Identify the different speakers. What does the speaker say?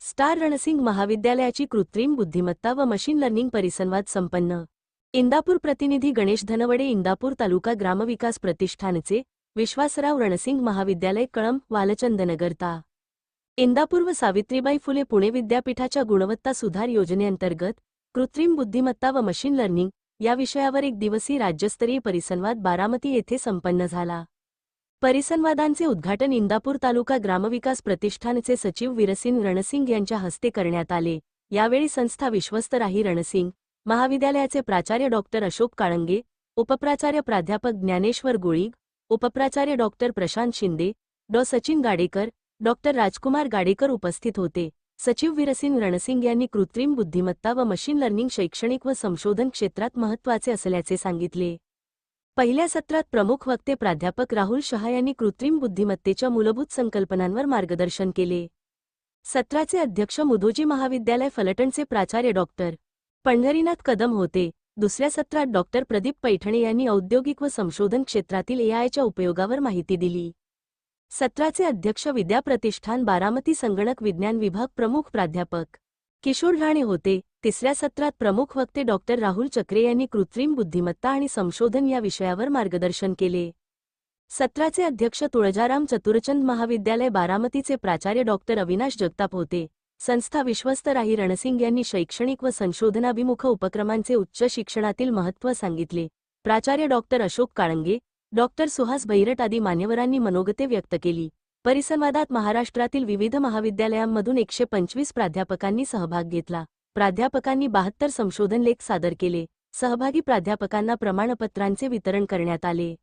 Speaker 1: Star Ransing महाविद्यालयाची कृत्रिम बुद्धिमत्ता व मशीन लर्निंग परिसंवाद संपन्न. इंदापूर प्रतिनिधी गणेश धनवडे. इंदापूर तालुका ग्रामविकास प्रतिष्ठानचे विश्वासराव रणसिंग महाविद्यालय कळंब वालचंदनगर ता. इंदापूर व सावित्रीबाई फुले पुणे विद्यापीठाच्या गुणवत्ता सुधार योजनेअंतर्गत कृत्रिम बुद्धिमत्ता व मशीन लर्निंग या विषयावर एक दिवसीय राज्यस्तरीय परिसंवाद बारामती येथे संपन्न झाला. परिसंवादांचे उद्घाटन इंदापूर तालुका ग्रामविकास प्रतिष्ठानचे सचिव वीरसिंग रणसिंग यांच्या हस्ते करण्यात आले. यावेळी संस्था विश्वस्त राही रणसिंग महाविद्यालयाचे प्राचार्य डॉक्टर अशोक काळंगे, उपप्राचार्य प्राध्यापक ज्ञानेश्वर गोळीग, उपप्राचार्य डॉक्टर प्रशांत शिंदे, डॉ सचिन गाडेकर, डॉक्टर राजकुमार गाडेकर उपस्थित होते. सचिव वीरसिंग रणसिंग यांनी कृत्रिम बुद्धिमत्ता व मशीन लर्निंग शैक्षणिक व संशोधन क्षेत्रात महत्त्वाचे असल्याचे सांगितले. पहिल्या सत्रात प्रमुख वक्ते प्राध्यापक राहुल शहा यांनी कृत्रिम बुद्धिमत्तेच्या मूलभूत संकल्पनांवर मार्गदर्शन केले. सत्राचे अध्यक्ष मुधोजी महाविद्यालय फलटणचे प्राचार्य डॉक्टर पंढरीनाथ कदम होते. दुसऱ्या सत्रात डॉक्टर प्रदीप पैठणे यांनी औद्योगिक व संशोधन क्षेत्रातील एआयच्या उपयोगावर माहिती दिली. सत्राचे अध्यक्ष विद्या प्रतिष्ठान बारामती संगणक विज्ञान विभाग प्रमुख प्राध्यापक किशोर राणे होते. तिसऱ्या सत्रात प्रमुख वक्ते डॉक्टर राहुल चक्रे यांनी कृत्रिम बुद्धिमत्ता आणि संशोधन या विषयावर मार्गदर्शन केले. सत्राचे अध्यक्ष तुळजाराम चतुरचंद महाविद्यालय बारामतीचे प्राचार्य डॉक्टर अविनाश जगताप होते. संस्था विश्वस्त राही रणसिंग यांनी शैक्षणिक व संशोधनाभिमुख उपक्रमांचे उच्च शिक्षणातील महत्त्व सांगितले. प्राचार्य डॉक्टर अशोक काळंगे, डॉक्टर सुहास भैरट आदी मान्यवरांनी मनोगते व्यक्त केली. परिसंवादात महाराष्ट्रातील विविध महाविद्यालयांमधून 125 प्राध्यापकांनी सहभाग घेतला. प्राध्यापकांनी 72 संशोधन लेख सादर केले. सहभागी प्राध्यापकांना प्रमाणपत्रांचे वितरण करण्यात आले.